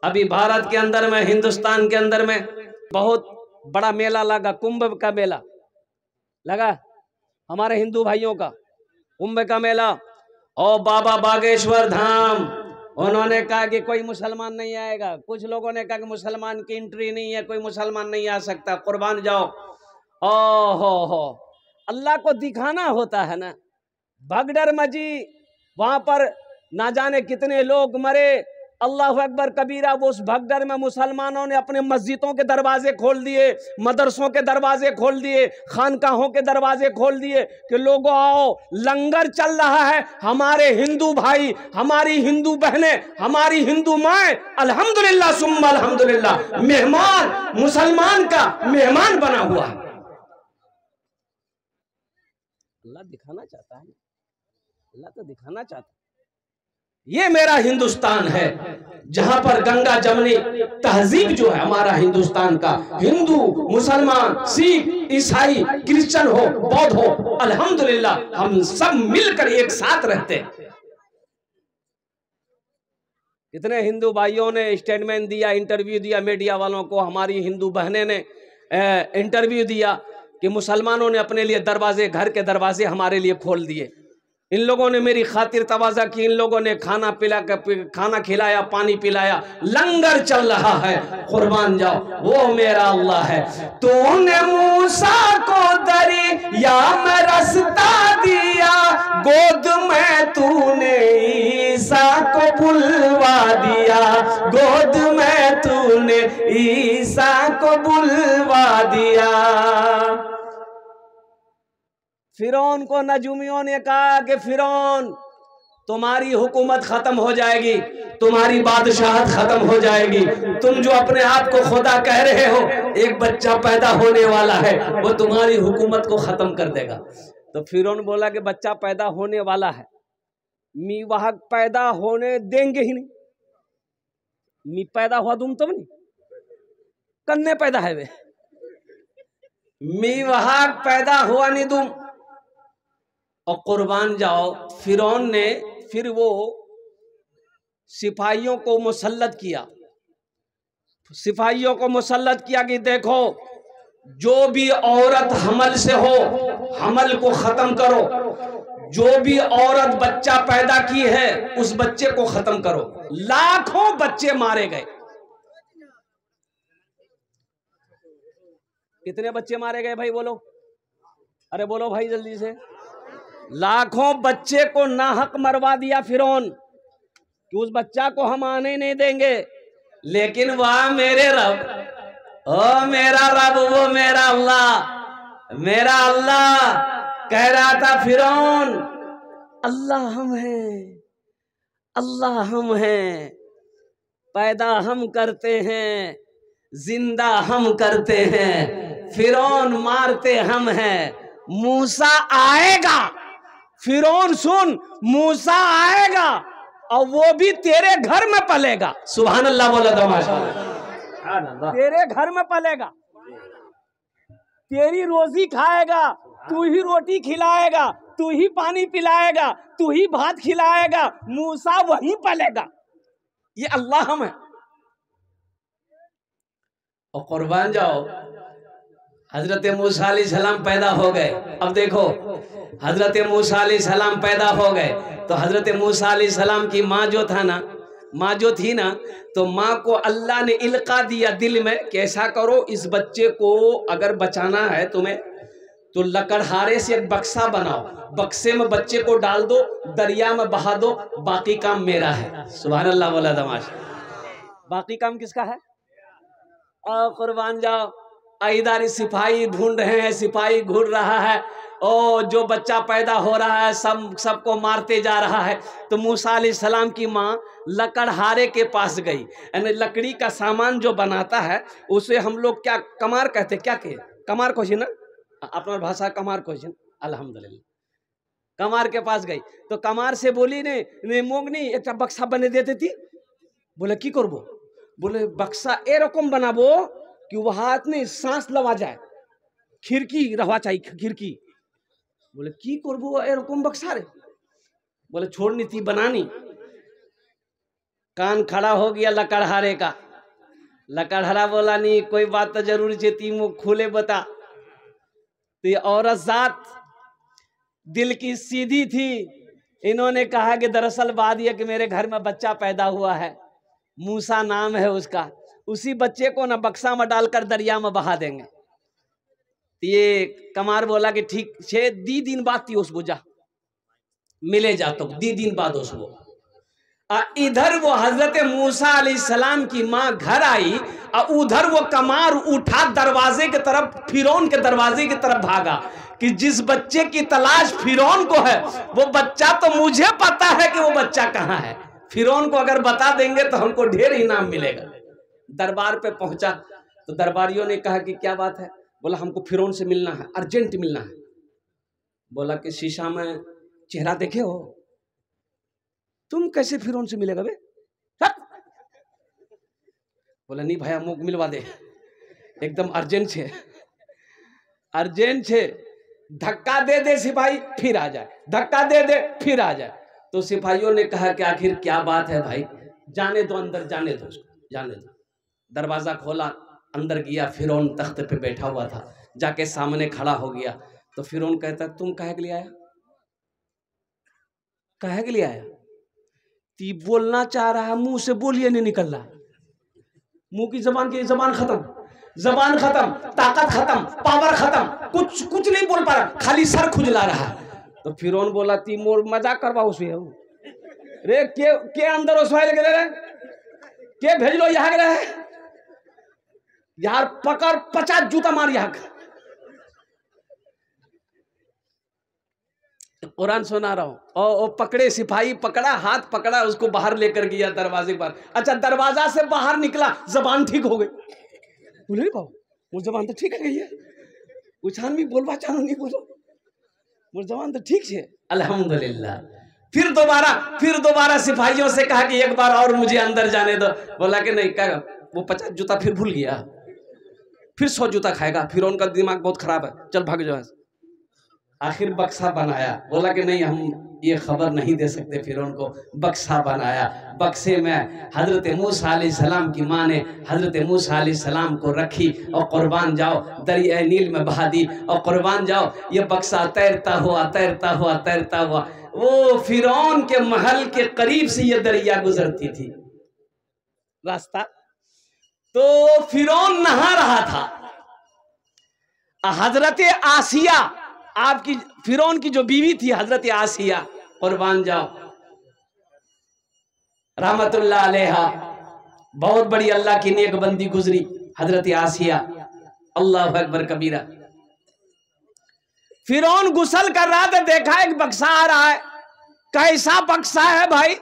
अभी भारत के अंदर में, हिंदुस्तान के अंदर में बहुत बड़ा मेला लगा, कुंभ का मेला लगा, हमारे हिंदू भाइयों का कुंभ का मेला। और बाबा बागेश्वर धाम, उन्होंने कहा कि कोई मुसलमान नहीं आएगा। कुछ लोगों ने कहा कि मुसलमान की एंट्री नहीं है, कोई मुसलमान नहीं आ सकता, कुर्बान जाओ। हो अल्लाह को दिखाना होता है ना। भगदड़ मची, वहां पर ना जाने कितने लोग मरे। अल्लाह अकबर कबीरा। वो उस भगदड़ में मुसलमानों ने अपने मस्जिदों के दरवाजे खोल दिए, मदरसों के दरवाजे खोल दिए, खानकाहों के दरवाजे खोल दिए कि लोगों आओ, लंगर चल रहा है। हमारे हिंदू भाई, हमारी हिंदू बहनें, हमारी हिंदू माएं अल्हम्दुलिल्लाह सुम्मा अल्हम्दुलिल्लाह मेहमान, मुसलमान का मेहमान बना हुआ है। अल्लाह दिखाना चाहता है, अल्लाह तो दिखाना चाहता है। ये मेरा हिंदुस्तान है जहां पर गंगा जमनी तहजीब जो है हमारा हिंदुस्तान का, हिंदू मुसलमान सिख ईसाई क्रिश्चियन हो बौद्ध हो, अल्हम्दुलिल्लाह हम सब मिलकर एक साथ रहते हैं। कितने हिंदू भाइयों ने स्टेटमेंट दिया, इंटरव्यू दिया मीडिया वालों को। हमारी हिंदू बहनें ने इंटरव्यू दिया कि मुसलमानों ने अपने लिए दरवाजे, घर के दरवाजे हमारे लिए खोल दिए। इन लोगों ने मेरी खातिर तवाज़ा की, इन लोगों ने खाना खिलाया, पानी पिलाया, लंगर चल रहा है, कुर्बान जाओ। वो मेरा अल्लाह है। तूने मूसा को दरिया में रास्ता दिया, गोद में तूने ईसा को बुलवा दिया, गोद में तूने ईसा को बुलवा दिया। फिरौन को नजूमियों ने कहा कि फिरौन तुम्हारी हुकूमत खत्म हो जाएगी, तुम्हारी बादशाहत खत्म हो जाएगी। तुम जो अपने आप को खुदा कह रहे हो, एक बच्चा पैदा होने वाला है, वो तुम्हारी हुकूमत को खत्म कर देगा। तो फिरौन बोला कि बच्चा पैदा होने वाला है, मी वहां पैदा होने देंगे ही नहीं। मी पैदा हुआ तुम नहीं, कन्ने पैदा है वे, मी वहां पैदा हुआ नहीं तुम। और कुर्बान जाओ। फिरौन ने फिर वो सिपाहियों को मुसल्लत किया, सिपाहियों को मुसल्लत किया कि देखो, जो भी औरत हमल से हो, हमल को खत्म करो। जो भी औरत बच्चा पैदा की है, उस बच्चे को खत्म करो। लाखों बच्चे मारे गए। कितने बच्चे मारे गए भाई बोलो? अरे बोलो भाई जल्दी से। लाखों बच्चे को नाहक मरवा दिया फिरौन कि उस बच्चा को हम आने नहीं देंगे। लेकिन वाह मेरे रब, ओ मेरा रब, वो मेरा अल्लाह, मेरा अल्लाह कह रहा था फिरौन, अल्लाह हम हैं, अल्लाह हम हैं, पैदा हम करते हैं, जिंदा हम करते हैं, फिरौन मारते हम हैं। मूसा आएगा, फिरौन सुन, मूसा आएगा और वो भी तेरे घर में पलेगा। सुभान अल्लाह बोला तो माशाअल्लाह। तेरे घर में पलेगा, तेरी रोजी खाएगा, तू ही रोटी खिलाएगा, तू ही पानी पिलाएगा, तू ही भात खिलाएगा, मूसा वहीं पलेगा। ये अल्लाह हम है। और कुर्बान जाओ, हजरत मूसा अलैहिस्सलाम पैदा हो गए। अब देखो, हजरत मूसा अलैहिस्सलाम पैदा हो गए तो हजरत मूसा अलैहिस्सलाम की माँ जो था ना, माँ जो थी ना, तो माँ को अल्लाह ने इल्का दिया दिल में कि ऐसा करो, इस बच्चे को अगर बचाना है तुम्हें तो लकड़हारे से एक बक्सा बनाओ, बक्से में बच्चे को डाल दो, दरिया में बहा दो, बाकी काम मेरा है। सुभान अल्लाह बोला तमाशा। बाकी काम किसका है? और कुर्बान जाओ। इधर सिपाही ढूंढ रहे हैं, सिपाही घूर रहा है, ओ जो बच्चा पैदा हो रहा है सबको मारते जा रहा है। तो मूसा अलैहिस्सलाम की माँ लकड़हारे के पास गई, यानी लकड़ी का सामान जो बनाता है उसे हम लोग क्या कमार कहते, क्या कहे, कमार क्वेश्चन ना, अपना भाषा कमार क्वेश्चन, अल्हम्दुलिल्लाह। कमार के पास गई तो कमार से बोली ने मोगनी एक बक्सा बने देती थी। बोले की करबो? बोले बक्सा ए रकम बनाबो कि वह हाथ में सांस लवा जाए, खिड़की रहा चाहिए, खिड़की। बोले की करबो एरकम बक्सा रे? बोले छोड़नी थी बनानी। कान खड़ा हो गया लकड़हारे का। लकड़हारा बोला नहीं कोई बात तो जरूर चेती मुँह खोले बता। तो ये औरत जात दिल की सीधी थी, इन्होंने कहा कि दरअसल बात यह कि मेरे घर में बच्चा पैदा हुआ है, मूसा नाम है उसका, उसी बच्चे को ना बक्सा में डालकर दरिया में बहा देंगे। तो ये कमार बोला कि ठीक छे, दी दिन बाद थी उस बुझा मिले जातो, दी दिन बाद उसको। इधर वो हजरत मूसा अलैहिस्सलाम की माँ घर आई और उधर वो कमार उठा दरवाजे की तरफ, फिरौन के दरवाजे की तरफ भागा कि जिस बच्चे की तलाश फिरौन को है वो बच्चा तो मुझे पता है कि वो बच्चा कहाँ है, फिरौन को अगर बता देंगे तो हमको ढेर इनाम मिलेगा। दरबार पे पहुंचा तो दरबारियों ने कहा कि क्या बात है? बोला हमको फिरौन से मिलना है, अर्जेंट मिलना है। बोला कि शीशा में चेहरा देखे हो? तुम कैसे फिरौन से मिलेगा बे? बोला नहीं भैया मुख मिलवा दे, एकदम अर्जेंट है, अर्जेंट है। धक्का दे दे सिपाही फिर आ जाए, धक्का दे दे फिर आ जाए। तो सिपाहियों ने कहा कि आखिर क्या बात है भाई, जाने दो अंदर, जाने दो उसको, जाने दो। दरवाजा खोला, अंदर गया, फिरौन तख्त पे बैठा हुआ था, जाके सामने खड़ा हो गया। तो फिरौन कहता तुम काहे के लिए आया, काहे के लिए आया? ती बोलना चाह रहा है, मुंह से बोलिए नहीं निकल रहा, मुंह की जबान की जबान खत्म, जबान खत्म, ताकत खत्म, पावर खत्म, कुछ नहीं बोल पा रहा, खाली सर खुजला रहा। तो फिरौन बोला ती मोर मजाक करवा उसे रे के अंदर उसवाए लगे रे, के भेज लो यहाँ के रहे यार, पकड़ 50 जूता मार यहाँ। कुरान सुना रहा हूं। और पकड़े, सिपाही पकड़ा, हाथ पकड़ा, उसको बाहर लेकर गया दरवाजे पर। अच्छा दरवाजा से बाहर निकला, जबान ठीक हो गई। बोले वो जबान तो ठीक है गई है, उछान भी बोलवा चाहो नहीं बोलो, वो जबान तो ठीक है अल्हम्दुलिल्लाह। फिर दोबारा सिपाहियों से कहा कि एक बार और मुझे अंदर जाने दो। बोला कि नहीं, क्या वो 50 जूता फिर भूल गया, फिर 100 जूता खाएगा, फिर उनका दिमाग बहुत खराब है, चल भाग जाओ। आखिर बक्सा बनाया, बोला कि नहीं हम ये खबर नहीं दे सकते, फिर उनको बक्सा बनाया। बक्से में हजरत मूसा अलैहिस्सलाम की माँ ने हजरत मूसा अलैहिस्सलाम को रखी और कुर्बान जाओ दरिया नील में बहा दी, और कुर्बान जाओ ये बक्सा तैरता हुआ तैरता हुआ तैरता हुआ वो फिरौन के महल के करीब से ये दरिया गुजरती थी रास्ता। तो फिरौन नहा रहा था, हजरत आसिया, आपकी फिरौन की जो बीवी थी हजरत आसिया, कुर्बान जाओ रहमतुल्लाह अलैहा, बहुत बड़ी अल्लाह की नेक बंदी गुजरी हजरत आसिया, अल्लाह अकबर कबीरा। फिरौन गुसल कर रहा था, देखा एक बक्सा आ रहा है, कैसा बक्सा है भाई?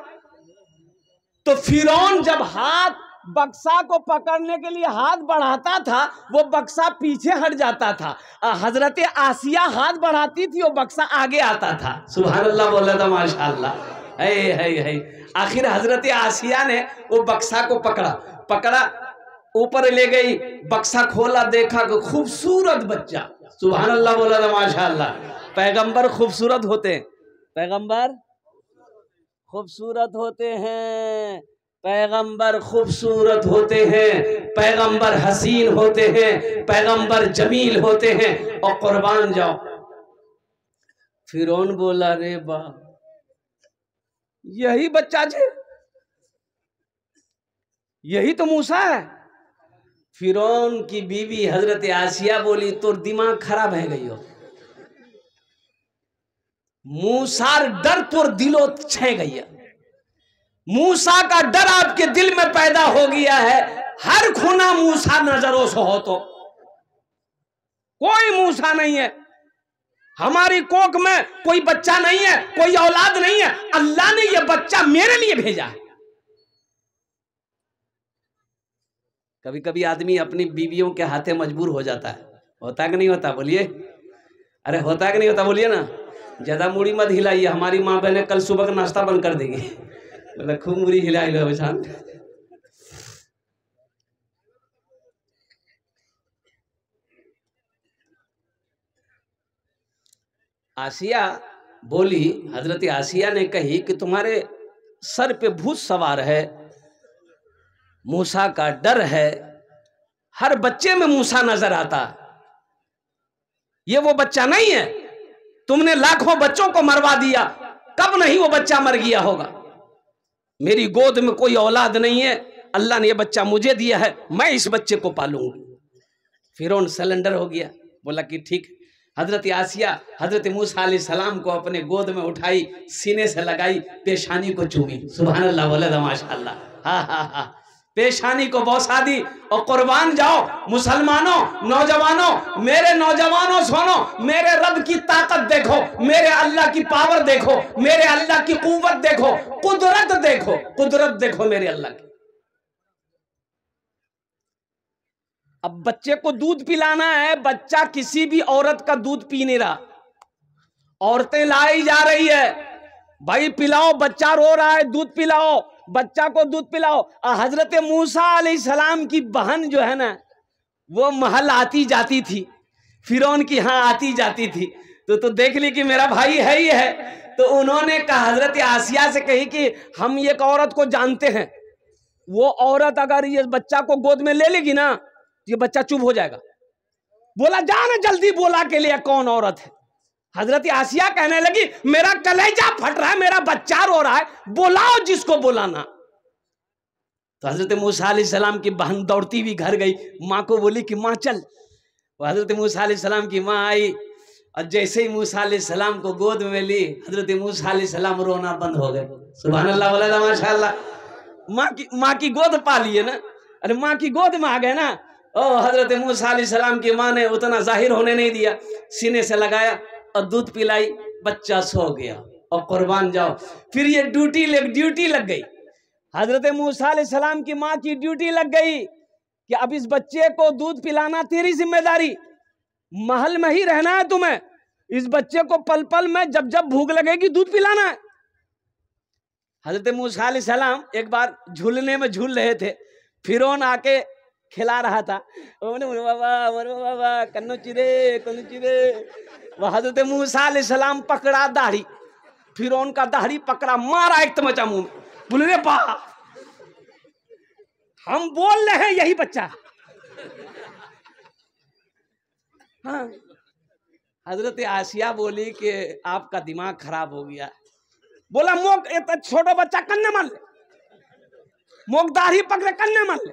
तो फिरौन जब हाथ बक्सा को पकड़ने के लिए हाथ बढ़ाता था, वो बक्सा पीछे हट जाता था, हजरत आसिया हाथ बढ़ाती थी, वो बक्सा आगे आता था। सुभान अल्लाह बोला था, माशाअल्लाह। है आखिर हजरत आसिया ने वो बक्सा को पकड़ा, ऊपर ले गई, बक्सा खोला, देखा कि खूबसूरत बच्चा। सुभान अल्लाह बोला था, माशाअल्लाह। पैगंबर खूबसूरत होते हैं, पैगंबर खूबसूरत होते हैं, पैगंबर खूबसूरत होते हैं, पैगंबर हसीन होते हैं, पैगंबर जमील होते हैं। और कुर्बान जाओ, फिरौन बोला रे बा यही बच्चा जे, यही तो मूसा है। फिरौन की बीवी हजरत आसिया बोली तोर दिमाग खराब है गई हो, मूसा डर तोर दिलो छे गई है, मूसा का डर आपके दिल में पैदा हो गया है। हर खुना मूसा नजरों से हो तो कोई मूसा नहीं है, हमारी कोख में कोई बच्चा नहीं है, कोई औलाद नहीं है, अल्लाह ने यह बच्चा मेरे लिए भेजा है। कभी कभी आदमी अपनी बीवियों के हाथे मजबूर हो जाता है, होता कि नहीं होता? बोलिए, अरे होता कि नहीं होता? बोलिए ना। ज्यादा मुड़ी मत हिलाइए, हमारी माँ बहने कल सुबह का नाश्ता बंद कर देगी। मतलब खूब मुड़ी हिला लो बेचान। आसिया बोली, हजरत आसिया ने कही कि तुम्हारे सर पे भूत सवार है, मूसा का डर है, हर बच्चे में मूसा नजर आता है। ये वो बच्चा नहीं है, तुमने लाखों बच्चों को मरवा दिया, कब नहीं वो बच्चा मर गया होगा। मेरी गोद में कोई औलाद नहीं है, अल्लाह ने ये बच्चा मुझे दिया है, मैं इस बच्चे को पालूंगी। फिरौन सिलेंडर हो गया, बोला कि ठीक। हजरत आसिया हजरत मूसा अलैहिस्सलाम को अपने गोद में उठाई, सीने से लगाई, पेशानी को चूमी। सुभान अल्लाह, बोले माशाअल्लाह, हा हा हा, पेशानी को बौसा दी। और कुर्बान जाओ मुसलमानों, नौजवानों, मेरे नौजवानों सुनो, मेरे रब की ताकत देखो, मेरे अल्लाह की पावर देखो, मेरे अल्लाह की कुव्वत देखो, कुदरत देखो, कुदरत देखो मेरे अल्लाह की। अब बच्चे को दूध पिलाना है, बच्चा किसी भी औरत का दूध पी नहीं रहा, औरतें लाई जा रही है, भाई पिलाओ, बच्चा रो रहा है, दूध पिलाओ, बच्चा को दूध पिलाओ। हजरत मूसा अलैहिस्सलाम की बहन जो है ना, वो महल आती जाती थी, फिरौन की हाँ आती जाती थी, तो देख ली कि मेरा भाई है ही है। तो उन्होंने कहा, हजरत आसिया से कही कि हम एक औरत को जानते हैं, वो औरत अगर ये बच्चा को गोद में ले लेगी ना, ये बच्चा चुप हो जाएगा। बोला जा ना जल्दी, बोला के लिए कौन औरत है। हजरत आसिया कहने लगी, मेरा कलेजा फट रहा है, मेरा बच्चा रो रहा है, बुलाओ जिसको बुलाना। तो हजरत मूसा अलैहिस्सलाम की बहन दौड़ती हुई घर गई, माँ को बोली कि माँ चल। हजरत मूसा अलैहिस्सलाम की माँ आई, और जैसे ही मूसा अलैहिस्सलाम को गोद में ली, हजरत मूसा अलैहिस्सलाम रोना बंद हो गए। सुभान अल्लाह, बोला माशाअल्लाह। माँ की गोद पा लिए ना, अरे माँ की गोद में आ गए ना। ओ हजरत मूसा अलैहिस्सलाम की माँ ने उतना जाहिर होने नहीं दिया, सीने से लगाया और दूध पिलाई, बच्चा सो गया। और कुर्बान जाओ, फिर ये ड्यूटी लग गई, हजरत मूसा अलैहिस्सलाम की माँ की ड्यूटी लग गई कि अब इस बच्चे को दूध पिलाना तेरी जिम्मेदारी, महल में ही रहना है तुम्हें, इस बच्चे को पल पल में जब जब भूख लगेगी दूध पिलाना है। हजरत मूसा अलैहिस्सलाम एक बार झूलने में झूल रहे थे, फिरौन आके खिला रहा था, बाबा कन्नो चिरे। वह हजरत मूसा अलैहिस्सलाम पकड़ा दाढ़ी, फिरौन का दाढ़ी पकड़ा, मारा एक तमचा मुंह में, बोले रे बा, हम बोल रहे हैं यही बच्चा। हाँ, हजरत आसिया बोली कि आपका दिमाग खराब हो गया। बोला मोक छोटा बच्चा कन्ने मान ले, मोक दाढ़ी पकड़े कन्ने मान ले।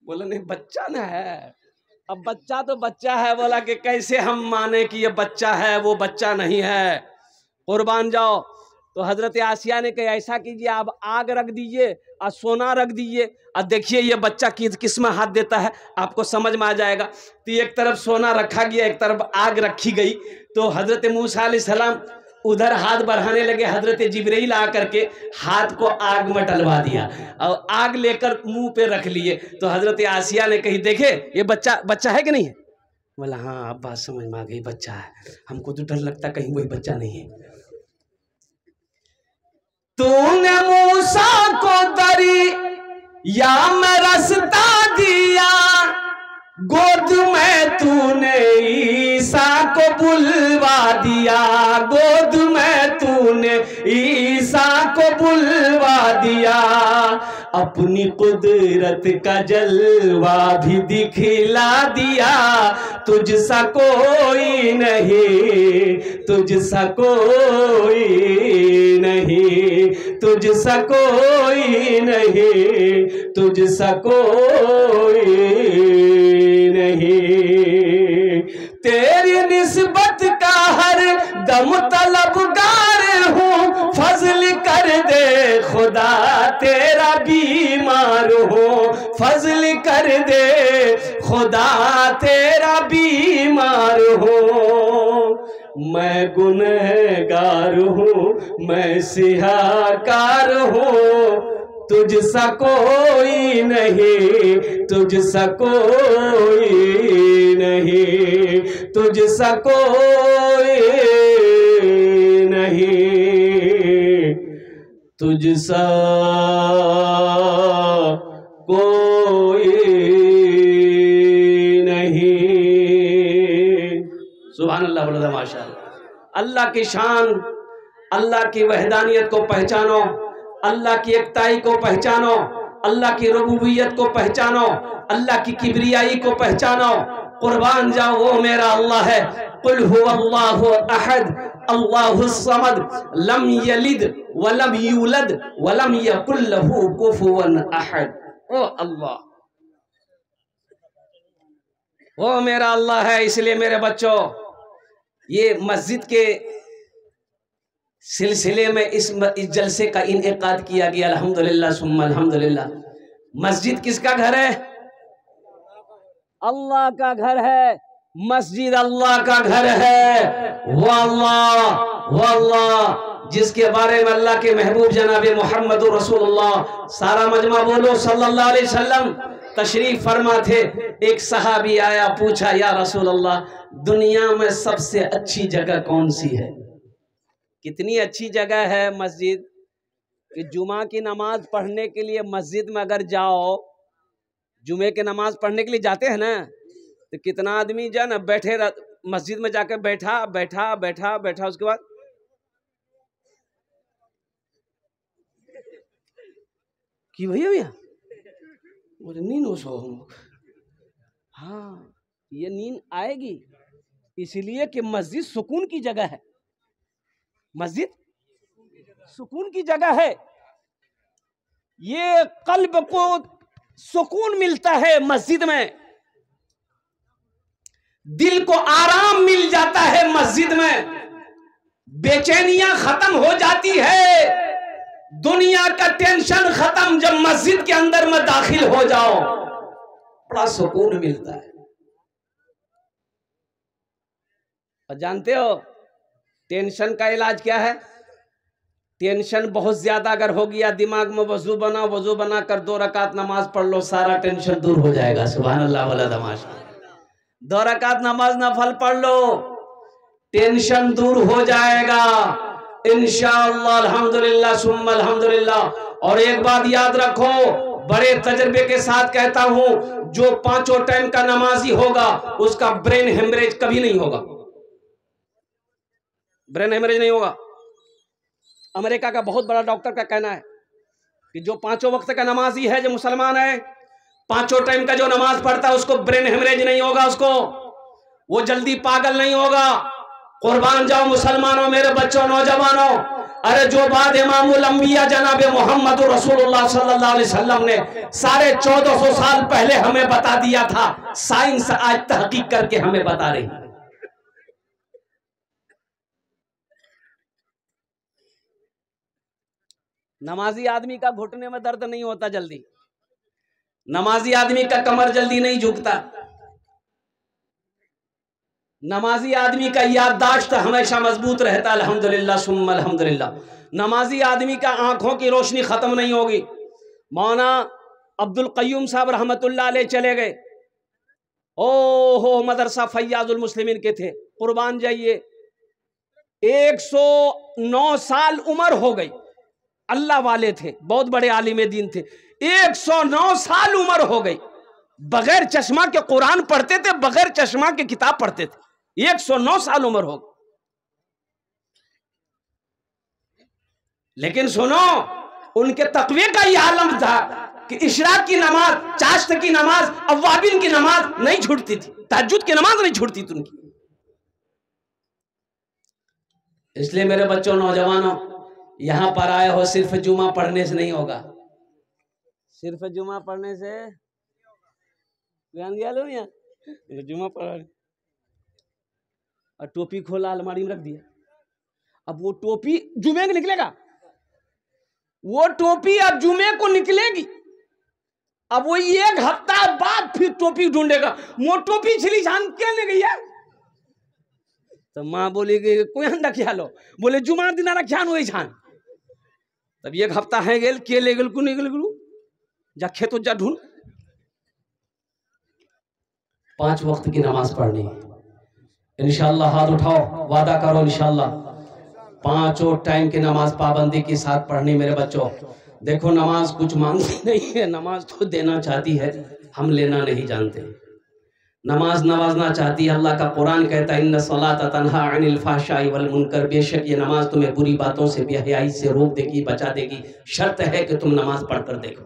बोला नहीं बच्चा ना है, अब बच्चा तो बच्चा है। बोला कि कैसे हम माने कि ये बच्चा है, वो बच्चा नहीं है, कुर्बान जाओ। तो हजरत आसिया ने कहा ऐसा कीजिए, आप आग रख दीजिए और सोना रख दीजिए, और देखिए ये बच्चा किस में हाथ देता है, आपको समझ में आ जाएगा। तो एक तरफ सोना रखा गया, एक तरफ आग रखी गई। तो हजरत मूसा अलैहिस्सलाम उधर हाथ बढ़ाने लगे, हजरत जिब्रील आकर के हाथ को आग में डलवा दिया और आग लेकर मुंह पे रख लिए। तो हजरत आसिया ने कही देखे ये बच्चा है कि नहीं है। बोला हाँ अब बात समझ में आ गई, बच्चा है, हमको तो डर लगता कहीं वही बच्चा नहीं है। तूने मूसा को दरिया में रास्ता दिया, गोद में तूने ईसा को बुलवा दिया, गोद में तूने ईसा को बुलवा दिया, अपनी कुदरत का जलवा भी दिखला दिया, तुझसा कोई नहीं, तुझसा कोई नहीं, तुझसा कोई नहीं, तुझसा कोई नहीं। तेरी निस्बत का हर दम तलबगार हूँ, फजल कर दे खुदा तेरा बीमार हूँ, फजल कर दे खुदा तेरा बीमार हूँ। मैं गुनहगार हूँ, मैं सिहाकार हूँ, तुझसा कोई नहीं, तुझसा कोई नहीं, तुझसा कोई नहीं, तुझसा कोई नहीं। सुभान अल्लाह, बोलो माशाअल्लाह। अल्लाह की शान, अल्लाह की वहदानियत को पहचानो, अल्लाह की एकताई को पहचानो, अल्लाह की रबूबियत को पहचानो, अल्लाह की किबरियाई को पहचानो, कुर्बान जाओ वो मेरा अल्लाह है। कुल हुवल्लाहु अहद अल्लाहुस समद लम यलिद वलम यूलद वलम यकुल लहू कुफुवन अहद। ओ अल्लाह, वो मेरा अल्लाह है। इसलिए मेरे बच्चों, ये मस्जिद के सिलसिले में इस जलसे का इनेकाद किया गया। अल्हम्दुलिल्लाह सुम्मा अल्हम्दुलिल्लाह। मस्जिद किसका घर है? अल्लाह का घर है। मस्जिद अल्लाह का घर है। वो अल्लाह जिसके बारे में अल्लाह के महबूब जनाब मोहम्मद रसूलुल्लाह, सारा मजमा बोलो सल्लल्लाहु अलैहि वसल्लम, तशरीफ फरमा थे। एक सहाबी आया, पूछा या रसूल अल्लाह, दुनिया में सबसे अच्छी जगह कौन सी है? कितनी अच्छी जगह है मस्जिद कि जुमा की नमाज पढ़ने के लिए मस्जिद में अगर जाओ, जुमे की नमाज पढ़ने के लिए जाते हैं ना, तो कितना आदमी जो है ना बैठे मस्जिद में जाकर बैठा बैठा बैठा बैठा, उसके बाद कि भैया मुझे नींद हो सो। हाँ, ये नींद आएगी इसलिए कि मस्जिद सुकून की जगह है। मस्जिद सुकून की जगह है। ये कल्ब को सुकून मिलता है मस्जिद में, दिल को आराम मिल जाता है मस्जिद में, बेचैनियां खत्म हो जाती है, दुनिया का टेंशन खत्म। जब मस्जिद के अंदर में दाखिल हो जाओ, बड़ा सुकून मिलता है। और जानते हो टेंशन का इलाज क्या है? टेंशन बहुत ज्यादा अगर हो गया दिमाग में, वजू बना कर 2 रकात नमाज पढ़ लो, सारा टेंशन दूर हो जाएगा। सुभान अल्लाह वाला तमाशा। 2 रकात नमाज नफल पढ़ लो, टेंशन दूर हो जाएगा इंशाअल्लाह। अल्हम्दुलिल्लाह सुम्मा अल्हम्दुलिल्लाह। और एक बात याद रखो, बड़े तजर्बे के साथ कहता हूं, जो 5 टाइम का नमाजी होगा उसका ब्रेन हेमरेज कभी नहीं होगा। ब्रेन हेमरेज नहीं होगा। अमेरिका का बहुत बड़ा डॉक्टर का कहना है कि जो 5 वक्त का नमाजी है, जो मुसलमान है, 5 टाइम का जो नमाज पढ़ता है, उसको ब्रेन हेमरेज नहीं होगा, उसको वो जल्दी पागल नहीं होगा। कुर्बान जाओ मुसलमानों, मेरे बच्चों, नौजवानों। अरे जो बात इमामुल अंबिया जनाब मोहम्मद रसूलुल्लाह सल्लल्लाहु अलैहि वसल्लम ने 1450 साल पहले हमें बता दिया था, साइंस आज तहकीक करके हमें बता रही है। नमाजी आदमी का घुटने में दर्द नहीं होता जल्दी, नमाजी आदमी का कमर जल्दी नहीं झुकता, नमाजी आदमी का याददाश्त हमेशा मजबूत रहता। अल्हम्दुलिल्लाह सुम्मा अल्हम्दुलिल्लाह। नमाजी आदमी का आंखों की रोशनी खत्म नहीं होगी। मौलाना अब्दुल कय्यूम साहब रहमतुल्लाह अलैह चले गए। ओहो, मदरसा फैयाजुल मुस्लिमीन के थे। कुर्बान जाइए, 109 साल उम्र हो गई। अल्लाह वाले थे, बहुत बड़े आलिम दीन थे। 109 साल उम्र हो गई, बगैर चश्मा के कुरान पढ़ते थे, बगैर चश्मा के किताब पढ़ते थे। 109 साल उम्र हो गई। लेकिन सुनो, उनके तकवे का यह आलम था कि इशराक की नमाज, चाश्त की नमाज, अव्वाबिन की नमाज नहीं छूटती थी, तहज्जुद की नमाज नहीं छूटती थी उनकी। इसलिए मेरे बच्चों, नौजवानों, यहां पर आए हो सिर्फ जुमा पढ़ने से नहीं होगा। सिर्फ जुमा पढ़ने से जुमा पढ़ और टोपी खोला, अलमारी में रख दिया। अब वो टोपी जुमे को निकलेगा, वो टोपी अब जुमे को निकलेगी। अब वो 1 हफ्ता बाद फिर टोपी ढूंढेगा। वो टोपी छिली छान क्या ले गई है? तो माँ बोलेगी कोई अंडा क्या लो, बोले जुमा दिन रख्यान वही छान। तब 1 हफ्ता है गेल के ले गेल, को नहीं गेल, जा खेतो जा ढूंढ। 5 वक्त की नमाज पढ़नी इंशाअल्लाह। हाथ उठाओ, वादा करो इंशाअल्लाह 5 टाइम की नमाज पाबंदी के साथ पढ़नी। मेरे बच्चों देखो, नमाज कुछ मांगती नहीं है, नमाज तो देना चाहती है, हम लेना नहीं जानते। नमाज नवाजना चाहती है। अल्लाह का कुरान कहता है इन्ना सलाता तन्हा अनिल फाहशाई वल मुनकर, बेशक ये नमाज तुम्हें बुरी बातों से, बेहयाई से रोक देगी, बचा देगी। शर्त है कि तुम नमाज पढ़कर देखो।